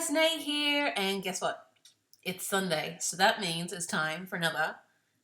guys, Nae here, and guess what? It's Sunday, so that means it's time for another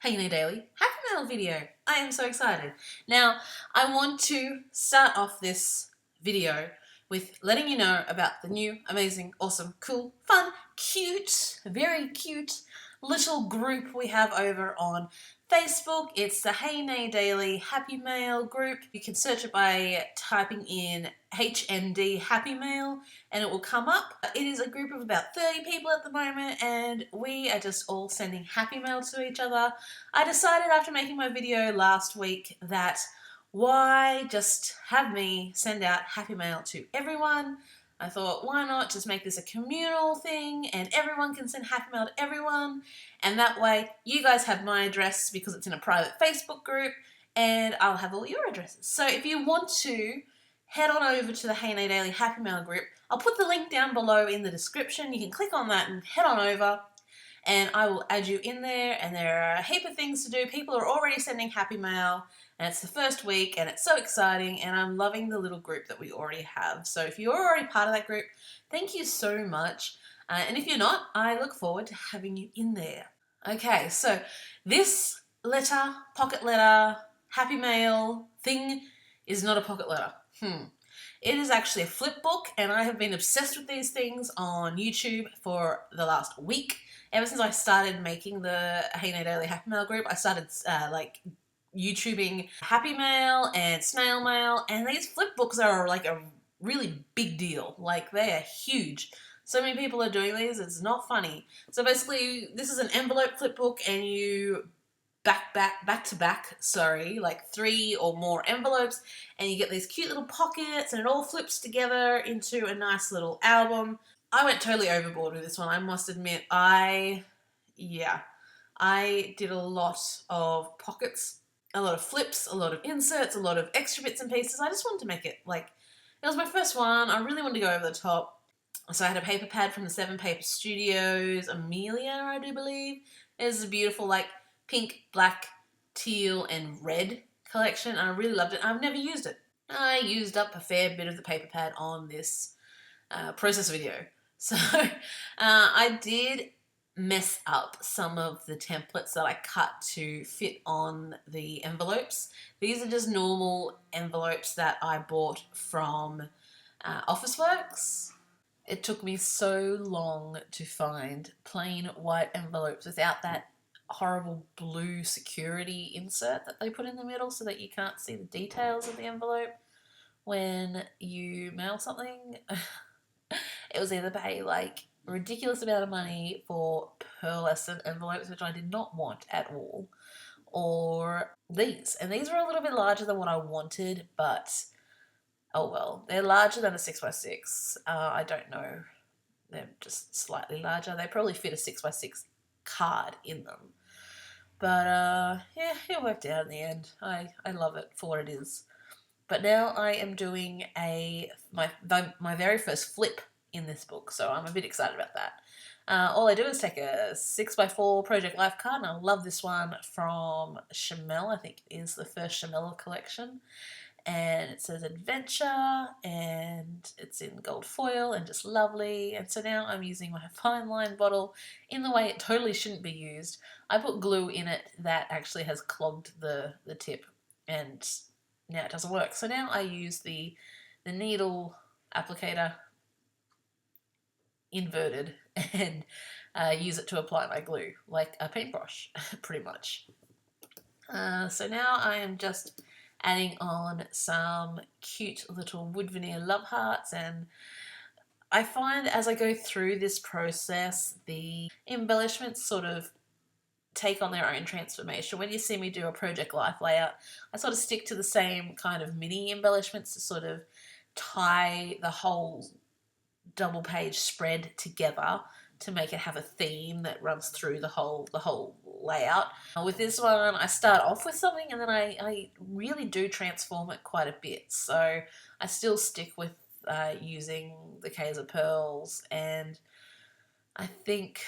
Hey Naedaily Happy Mail video. I am so excited. Now, I want to start off this video with letting you know about the new, amazing, awesome, cool, fun, cute, very cute little group we have over on Facebook. It's the Hey Naedaily Happy Mail group. You can search it by typing in HND Happy Mail and it will come up. It is a group of about 30 people at the moment and we are just all sending happy mail to each other. I decided after making my video last week that why just have me send out happy mail to everyone. I thought, why not just make this a communal thing and everyone can send happy mail to everyone, and that way you guys have my address because it's in a private Facebook group and I'll have all your addresses. So if you want to head on over to the Hey Naedaily Happy Mail group, I'll put the link down below in the description. You can click on that and head on over and I will add you in there, and there are a heap of things to do. People are already sending happy mail and it's the first week and it's so exciting and I'm loving the little group that we already have. So if you're already part of that group, thank you so much. And if you're not, I look forward to having you in there. Okay, so this letter, pocket letter, happy mail thing is not a pocket letter. It is actually a flip book and I have been obsessed with these things on YouTube for the last week. Ever since I started making the Hey Naedaily Happy Mail group, I started like YouTubing happy mail and snail mail, and these flip books are like a really big deal. Like, they are huge. So many people are doing these, it's not funny. So basically, this is an envelope flip book and you back to back, like 3 or more envelopes, and you get these cute little pockets and it all flips together into a nice little album. I went totally overboard with this one, I must admit. I did a lot of pockets, a lot of flips, a lot of inserts, a lot of extra bits and pieces. I just wanted to make it like, it was my first one. I really wanted to go over the top. So I had a paper pad from the 7 Paper Studios, Amelia, I do believe. It's a beautiful like pink, black, teal and red collection. I really loved it. I've never used it. I used up a fair bit of the paper pad on this process video. So I did mess up some of the templates that I cut to fit on the envelopes. These are just normal envelopes that I bought from Officeworks. It took me so long to find plain white envelopes without that horrible blue security insert that they put in the middle so that you can't see the details of the envelope when you mail something. It was either pay like a ridiculous amount of money for pearlescent envelopes, which I did not want at all, or these. And these were a little bit larger than what I wanted, but oh well. They're larger than a 6x6. I don't know. They're just slightly larger. They probably fit a 6x6 card in them. But yeah, it worked out in the end. I love it for what it is. But now I am doing my very first flip in this book, so I'm a bit excited about that. All I do is take a 6x4 Project Life card, and I love this one from Chamel. I think it is the first Chamel collection. And it says adventure and it's in gold foil and just lovely. And so now I'm using my fine line bottle in the way it totally shouldn't be used. I put glue in it that actually has clogged the tip and now it doesn't work. So now I use the needle applicator inverted and use it to apply my glue like a paintbrush pretty much. So now I am just adding on some cute little wood veneer love hearts, and I find as I go through this process the embellishments sort of take on their own transformation. When you see me do a Project Life layout, I sort of stick to the same kind of mini embellishments to sort of tie the whole double page spread together to make it have a theme that runs through the whole layout. With this one, I start off with something and then I really do transform it quite a bit. So I still stick with using the Kaiser pearls, and I think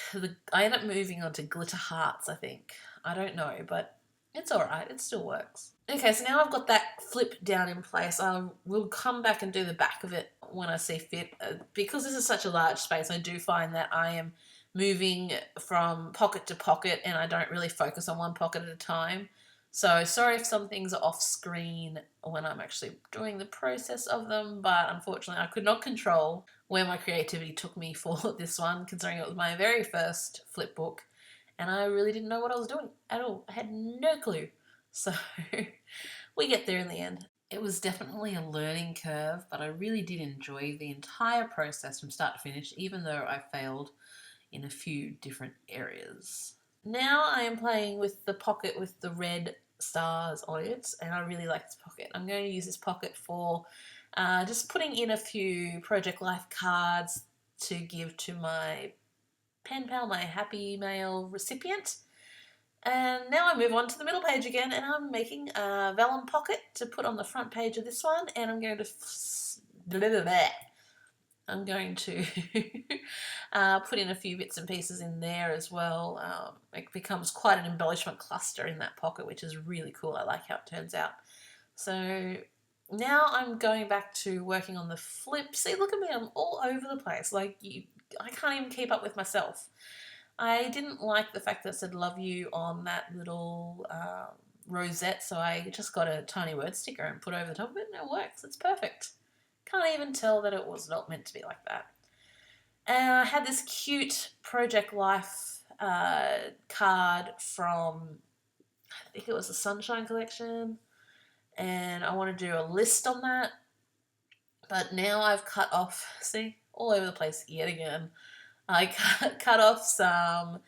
I end up moving on to glitter hearts, I think. I don't know, but it's alright, it still works. Okay, so now I've got that flip down in place, I will come back and do the back of it when I see fit. Because this is such a large space, I do find that I am moving from pocket to pocket and I don't really focus on one pocket at a time. So sorry if some things are off screen when I'm actually doing the process of them, but unfortunately I could not control where my creativity took me for this one, considering it was my very first flip book and I really didn't know what I was doing at all. I had no clue. So we get there in the end. It was definitely a learning curve, but I really did enjoy the entire process from start to finish, even though I failed in a few different areas. Now I am playing with the pocket with the red stars on it, and I really like this pocket. I'm going to use this pocket for just putting in a few Project Life cards to give to my pen pal, my Happy Mail recipient. And now I move on to the middle page again, and I'm making a vellum pocket to put on the front page of this one, and I'm going to put in a few bits and pieces in there as well. It becomes quite an embellishment cluster in that pocket, which is really cool. I like how it turns out. So now I'm going back to working on the flip. See, look at me, I'm all over the place. Like, I can't even keep up with myself. I didn't like the fact that it said love you on that little rosette, so I just got a tiny word sticker and put over the top of it, and it works. It's perfect. Can't even tell that it was not meant to be like that. And I had this cute Project Life card from, I think it was the Sunshine Collection, and I want to do a list on that. But now I've cut off, see, all over the place yet again. I cut off some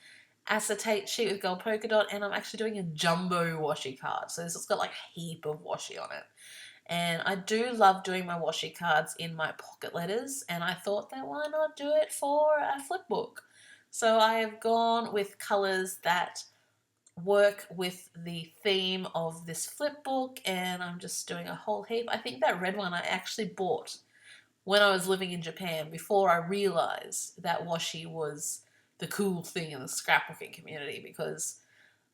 acetate sheet with gold polka dot, and I'm actually doing a jumbo washi card. So this has got like a heap of washi on it. And I do love doing my washi cards in my pocket letters, and I thought that why not do it for a flip book? So I have gone with colours that work with the theme of this flip book, and I'm just doing a whole heap. I think that red one I actually bought when I was living in Japan before I realised that washi was the cool thing in the scrapbooking community, because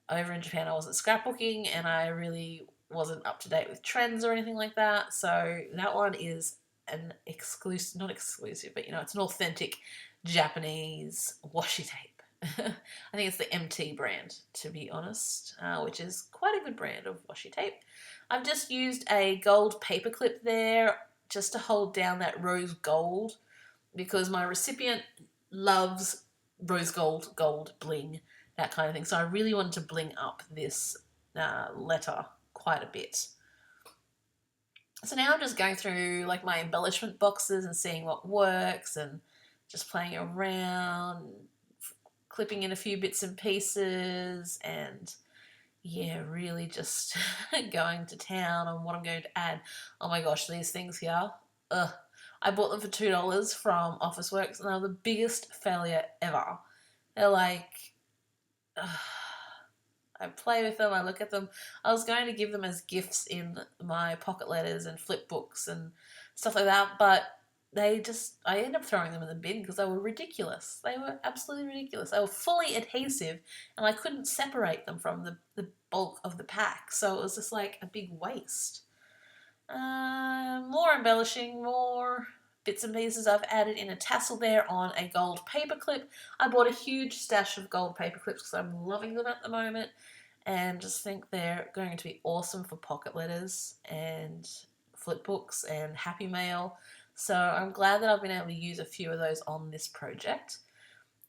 over in Japan I wasn't scrapbooking and I really wasn't up to date with trends or anything like that. So that one is an exclusive, not exclusive, but it's an authentic Japanese washi tape. I think it's the MT brand, to be honest, which is quite a good brand of washi tape. I've just used a gold paper clip there just to hold down that rose gold, because my recipient loves rose gold bling, that kind of thing. So I really wanted to bling up this letter quite a bit. So now I'm just going through like my embellishment boxes and seeing what works and just playing around, clipping in a few bits and pieces, and yeah, really just going to town on what I'm going to add. Oh my gosh, these things here. Ugh. I bought them for $2 from Officeworks, and they're the biggest failure ever. They're like, I play with them, I look at them. I was going to give them as gifts in my pocket letters and flip books and stuff like that, but I ended up throwing them in the bin because they were ridiculous. They were absolutely ridiculous. They were fully adhesive, and I couldn't separate them from the bulk of the pack, so it was just like a big waste. More embellishing, more bits and pieces. I've added in a tassel there on a gold paper clip. I bought a huge stash of gold paper clips because I'm loving them at the moment, and just think they're going to be awesome for pocket letters and flip books and Happy Mail. So I'm glad that I've been able to use a few of those on this project.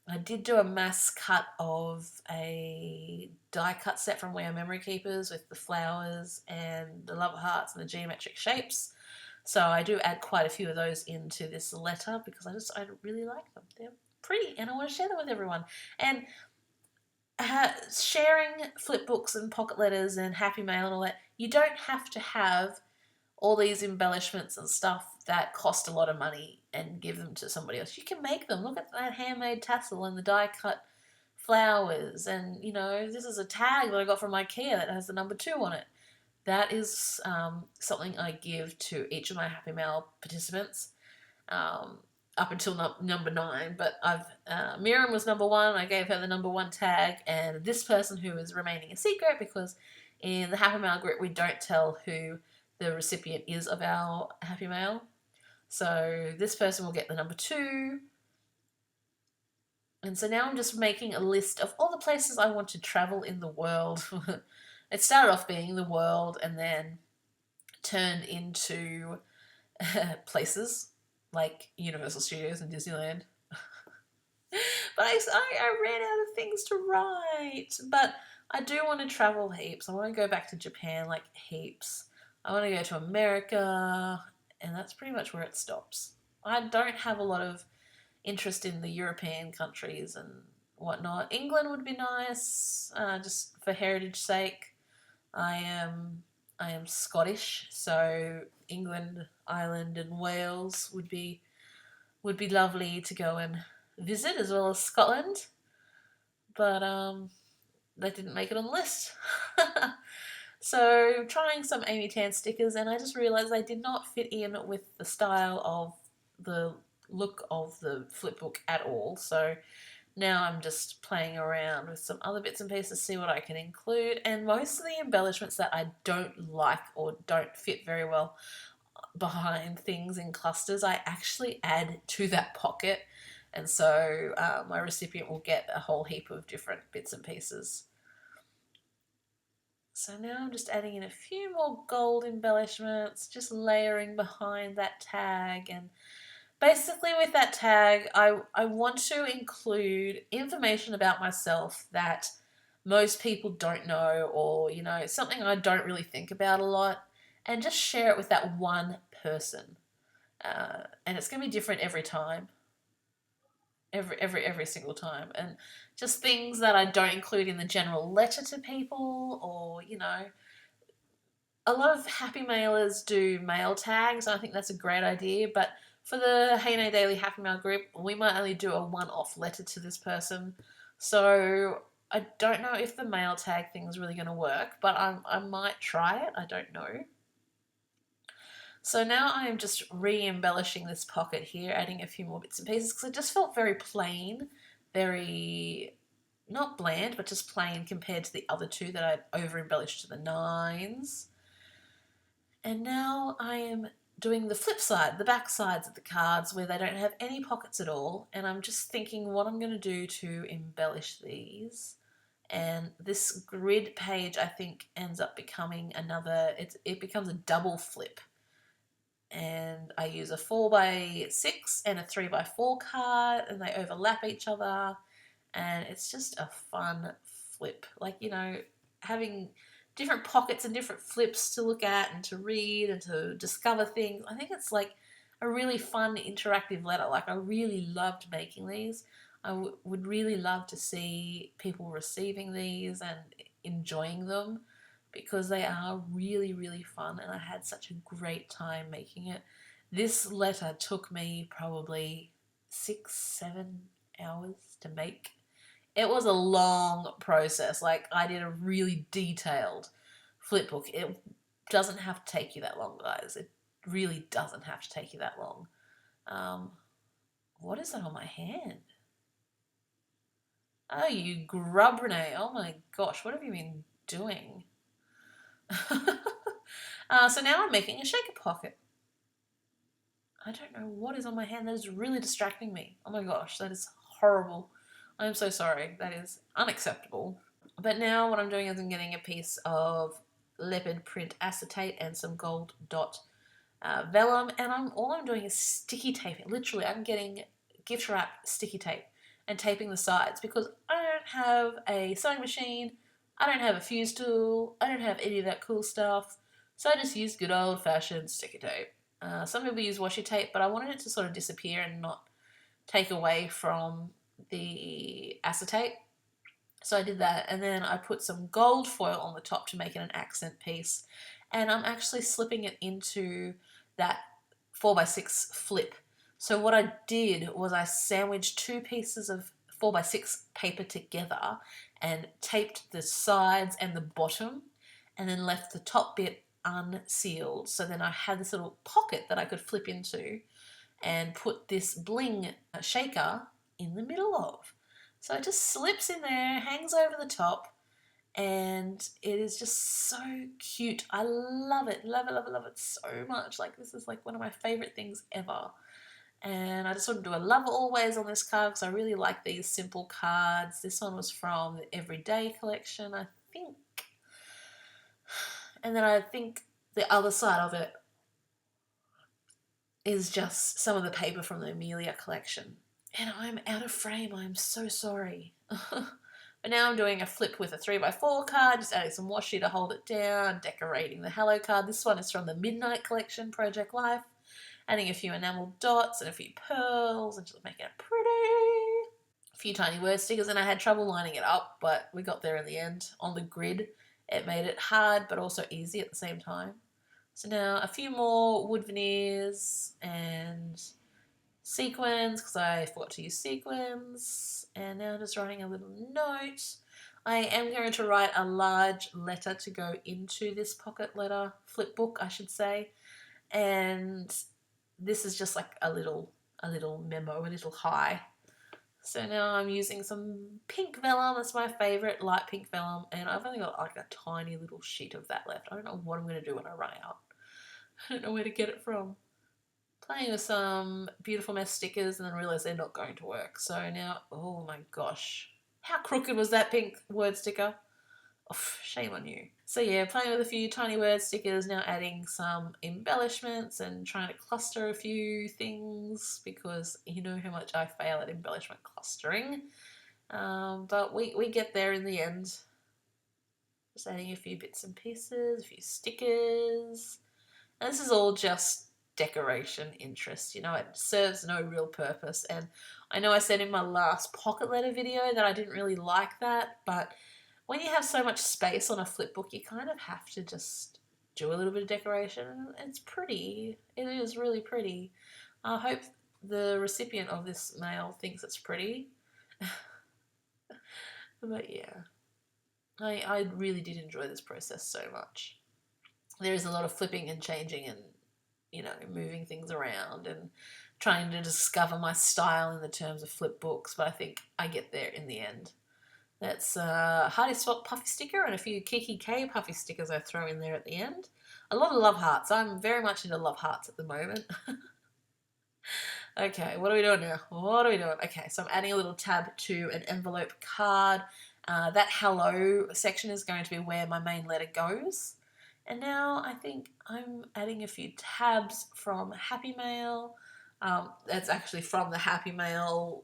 I did do a mass cut of a die cut set from We Are Memory Keepers with the flowers and the love hearts and the geometric shapes. So I do add quite a few of those into this letter because I really like them. They're pretty and I want to share them with everyone. And sharing flip books and pocket letters and Happy Mail and all that, you don't have to have all these embellishments and stuff that cost a lot of money and give them to somebody else. You can make them. Look at that handmade tassel and the die cut flowers, and this is a tag that I got from IKEA that has the number 2 on it. That is something I give to each of my Happy Mail participants up until number 9, but Miriam was number 1. I gave her the number 1 tag, and this person who is remaining a secret, because in the Happy Mail group we don't tell who the recipient is of our Happy Mail. So this person will get the number 2. And so now I'm just making a list of all the places I want to travel in the world. It started off being the world and then turned into places like Universal Studios and Disneyland. But I ran out of things to write. But I do want to travel heaps. I want to go back to Japan like heaps. I want to go to America, and that's pretty much where it stops. I don't have a lot of interest in the European countries and whatnot. England would be nice, just for heritage sake. I am Scottish, so England, Ireland, and Wales would be lovely to go and visit, as well as Scotland. But that didn't make it on the list. So trying some Amy Tan stickers, and I just realised they did not fit in with the style of the look of the flipbook at all. So now I'm just playing around with some other bits and pieces, see what I can include. And most of the embellishments that I don't like or don't fit very well behind things in clusters, I actually add to that pocket. And so my recipient will get a whole heap of different bits and pieces. So now I'm just adding in a few more gold embellishments, just layering behind that tag. And basically with that tag, I want to include information about myself that most people don't know, or, something I don't really think about a lot, and just share it with that one person. And it's going to be different every time. Every single time. And just things that I don't include in the general letter to people, or, a lot of happy mailers do mail tags, and I think that's a great idea, but for the Hey Naedaily Happy Mail group, we might only do a one-off letter to this person. So I don't know if the mail tag thing is really going to work, but I might try it. I don't know. So now I am just re-embellishing this pocket here, adding a few more bits and pieces, because it just felt very plain, very, not bland, but just plain compared to the other two that I'd over-embellished to the 9s. And now I am doing the flip side, the back sides of the cards, where they don't have any pockets at all, and I'm just thinking what I'm going to do to embellish these. And this grid page, I think, ends up becoming it becomes a double flip. And I use a 4x6 and a 3x4 card, and they overlap each other, and it's just a fun flip. Like, having different pockets and different flips to look at and to read and to discover things. I think it's like a really fun interactive letter. Like, I really loved making these. I would really love to see people receiving these and enjoying them, because they are really, really fun, and I had such a great time making it. This letter took me probably 6-7 hours to make. It was a long process. Like, I did a really detailed flipbook. It doesn't have to take you that long, guys. It really doesn't have to take you that long. What is that on my hand? Oh, you grub, Renee. Oh my gosh, what have you been doing? So now I'm making a shaker pocket. I don't know what is on my hand. That is really distracting me. Oh my gosh, that is horrible. I'm so sorry. That is unacceptable. But now what I'm doing is I'm getting a piece of leopard print acetate and some gold dot vellum, and all I'm doing is sticky taping. Literally, I'm getting gift wrap sticky tape and taping the sides, because I don't have a sewing machine, I don't have a fuse tool, I don't have any of that cool stuff, so I just use good old-fashioned sticky tape. Some people use washi tape, but I wanted it to sort of disappear and not take away from the acetate. So I did that, and then I put some gold foil on the top to make it an accent piece, and I'm actually slipping it into that 4x6 flip. So what I did was I sandwiched 2 pieces of 4x6 paper together and taped the sides and the bottom, and then left the top bit unsealed. So then I had this little pocket that I could flip into and put this bling shaker in the middle of. So it just slips in there, hangs over the top, and it is just so cute. I love it, love it, love it, love it so much. Like, this is like one of my favorite things ever. And I just want to do a love always on this card because I really like these simple cards. This one was from the Everyday collection, I think. And then I think the other side of it is just some of the paper from the Amelia collection. And I'm out of frame. I'm so sorry. But now I'm doing a flip with a 3x4 card, just adding some washi to hold it down, decorating the Hello card. This one is from the Midnight collection, Project Life. Adding a few enamel dots and a few pearls and just making it pretty. A few tiny word stickers, and I had trouble lining it up, but we got there in the end. On the grid, it made it hard but also easy at the same time. So now a few more wood veneers and sequins, because I forgot to use sequins. And now I'm just writing a little note. I am going to write a large letter to go into this pocket letter, flip book, I should say. And this is just like a little memo, a little hi. So now I'm using some pink vellum. That's my favourite, light pink vellum. And I've only got like a tiny little sheet of that left. I don't know what I'm going to do when I run out. I don't know where to get it from. Playing with some Beautiful Mess stickers and then realised they're not going to work. So now, oh my gosh. How crooked was that pink word sticker? Oh, shame on you. So yeah, playing with a few tiny word stickers, now adding some embellishments and trying to cluster a few things because you know how much I fail at embellishment clustering. But we get there in the end. Just adding a few bits and pieces, a few stickers. And this is all just decoration interest, you know, it serves no real purpose. And I know I said in my last pocket letter video that I didn't really like that, but when you have so much space on a flip book, you kind of have to just do a little bit of decoration. It's pretty. It is really pretty. I hope the recipient of this mail thinks it's pretty. But yeah, I really did enjoy this process so much. There is a lot of flipping and changing and, you know, moving things around and trying to discover my style in the terms of flip books, but I think I get there in the end. That's a Hardy Swap puffy sticker and a few Kiki K puffy stickers I throw in there at the end. A lot of love hearts. I'm very much into love hearts at the moment. Okay, what are we doing now? What are we doing? Okay, so I'm adding a little tab to an envelope card. That hello section is going to be where my main letter goes. And now I think I'm adding a few tabs from Happy Mail. That's actually from the Happy Mail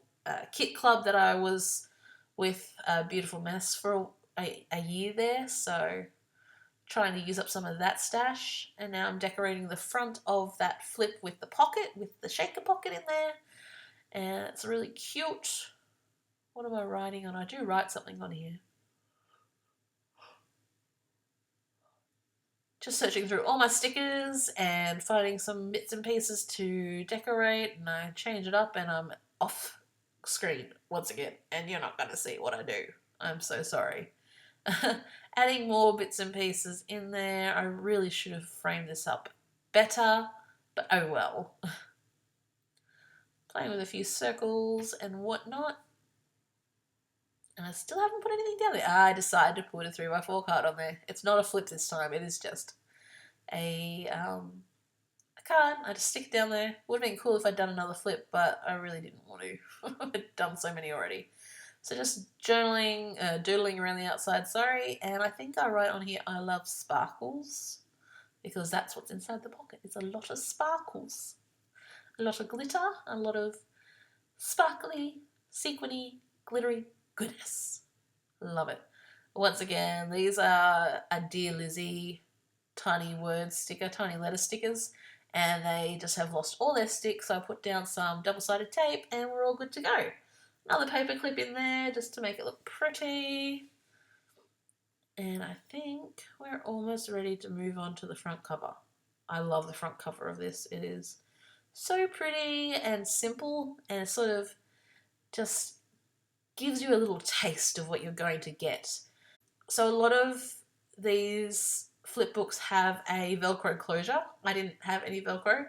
kit club that I was with Beautiful Mess for a year there. So trying to use up some of that stash. And now I'm decorating the front of that flip with the pocket, with the shaker pocket in there. And it's really cute. What am I writing on? I do write something on here. Just searching through all my stickers and finding some bits and pieces to decorate, and I change it up and I'm off screen once again, and you're not going to see what I do. I'm so sorry. Adding more bits and pieces in there. I really should have framed this up better, but oh well. Playing with a few circles and whatnot. And I still haven't put anything down there. I decided to put a 3x4 card on there. It's not a flip this time. It is just a card. I just stick it down there. Would have been cool if I'd done another flip, but I really didn't want to. I'd done so many already. So just journaling, doodling around the outside, sorry. And I think I write on here, I love sparkles, because that's what's inside the pocket. It's a lot of sparkles. A lot of glitter, a lot of sparkly, sequiny, glittery goodness. Love it. Once again, these are a Dear Lizzie tiny word sticker, tiny letter stickers, and they just have lost all their sticks, so I put down some double-sided tape and we're all good to go. Another paper clip in there just to make it look pretty. And I think we're almost ready to move on to the front cover. I love the front cover of this. It is so pretty and simple, and it sort of just gives you a little taste of what you're going to get. So a lot of these flip books have a Velcro closure. I didn't have any Velcro,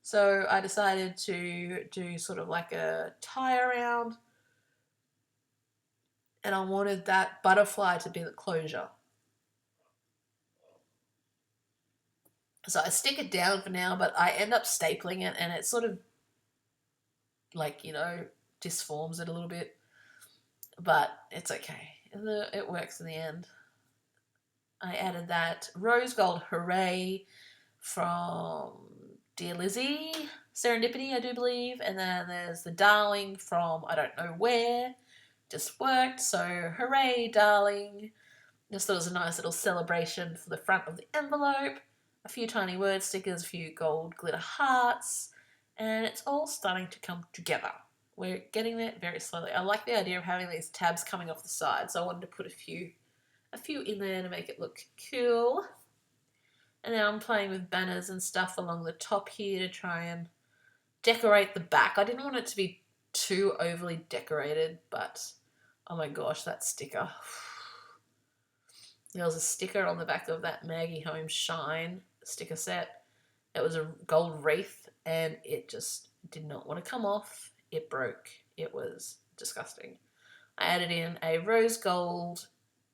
so I decided to do sort of like a tie around and I wanted that butterfly to be the closure. So I stick it down for now, but I end up stapling it, and it sort of like, disforms it a little bit. But it's okay. It works in the end. I added that rose gold hooray from Dear Lizzie, Serendipity, I do believe. And then there's the darling from I don't know where. Just worked. So hooray, darling. Just thought it was a nice little celebration for the front of the envelope. A few tiny word stickers, a few gold glitter hearts. And it's all starting to come together. We're getting there very slowly. I like the idea of having these tabs coming off the side, so I wanted to put a few in there to make it look cool. And now I'm playing with banners and stuff along the top here to try and decorate the back. I didn't want it to be too overly decorated, but oh my gosh, that sticker. There was a sticker on the back of that Maggie Home Shine sticker set. It was a gold wreath, and it just did not want to come off. It broke. It was disgusting. I added in a rose gold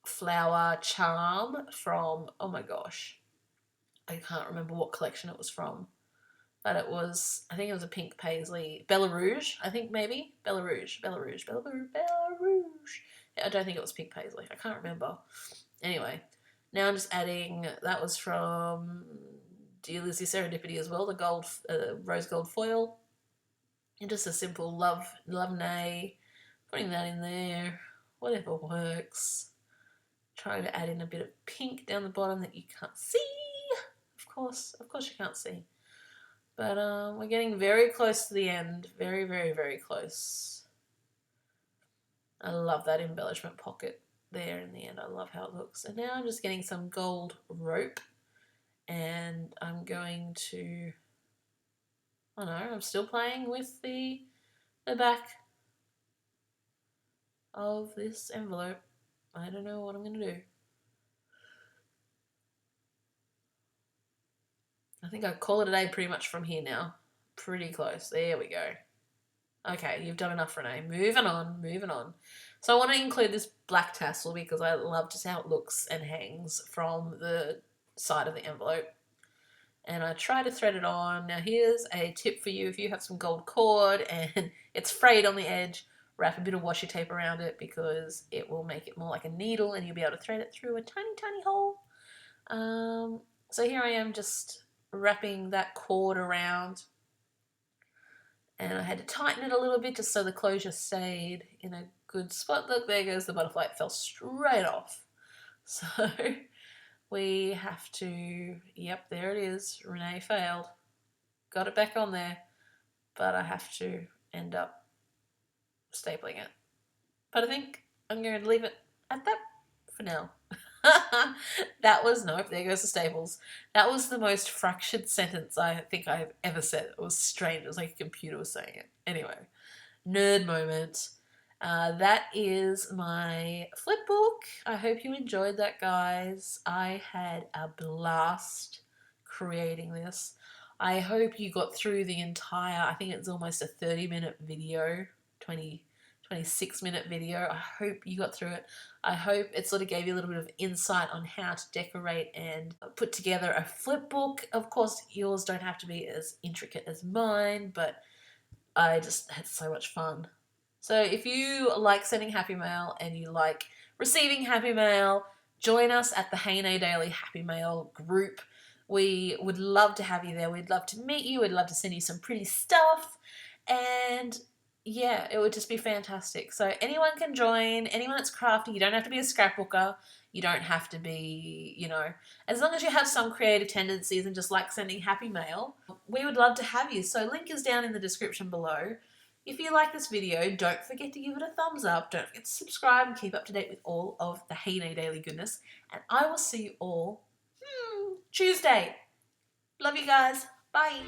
flower charm from, oh my gosh, I can't remember what collection it was from, but it was, I think it was a pink paisley, Bella Rouge, I think maybe, Bella Rouge. I don't think it was pink paisley, I can't remember. Anyway, now I'm just adding, that was from Dear Lizzie Serendipity as well, the gold, rose gold foil. And just a simple love nay, putting that in there, whatever works. Trying to add in a bit of pink down the bottom that you can't see. Of course you can't see. But we're getting very close to the end. Very, very, very close. I love that embellishment pocket there in the end. I love how it looks. And now I'm just getting some gold rope. And I'm going to... Oh no, I'm still playing with the back of this envelope. I don't know what I'm going to do. I think I'll call it a day pretty much from here now. Pretty close. There we go. Okay, you've done enough, Renee. Moving on. So I want to include this black tassel because I love just how it looks and hangs from the side of the envelope. And I try to thread it on. Now here's a tip for you. If you have some gold cord and it's frayed on the edge, wrap a bit of washi tape around it because it will make it more like a needle and you'll be able to thread it through a tiny, tiny hole. So here I am just wrapping that cord around. And I had to tighten it a little bit just so the closure stayed in a good spot. Look, there goes the butterfly. It fell straight off. So... we have to, yep, there it is. Renee failed. Got it back on there, but I have to end up stapling it. But I think I'm going to leave it at that for now. That was, nope, there goes the staples. That was the most fractured sentence I think I've ever said. It was strange. It was like a computer was saying it. Anyway, nerd moment. That is my flip book. I hope you enjoyed that, guys. I had a blast creating this. I hope you got through the entire, I think it's almost a 30-minute video, 26-minute video. I hope you got through it. I hope it sort of gave you a little bit of insight on how to decorate and put together a flip book. Of course, yours don't have to be as intricate as mine, but I just had so much fun. So if you like sending happy mail and you like receiving happy mail, join us at the Hey Naedaily Happy Mail group. We would love to have you there. We'd love to meet you. We'd love to send you some pretty stuff. And yeah, it would just be fantastic. So anyone can join, anyone that's crafty. You don't have to be a scrapbooker. You don't have to be, as long as you have some creative tendencies and just like sending happy mail, we would love to have you. So link is down in the description below. If you like this video, don't forget to give it a thumbs up. Don't forget to subscribe and keep up to date with all of the Hey Naedaily goodness. And I will see you all Tuesday. Love you guys. Bye.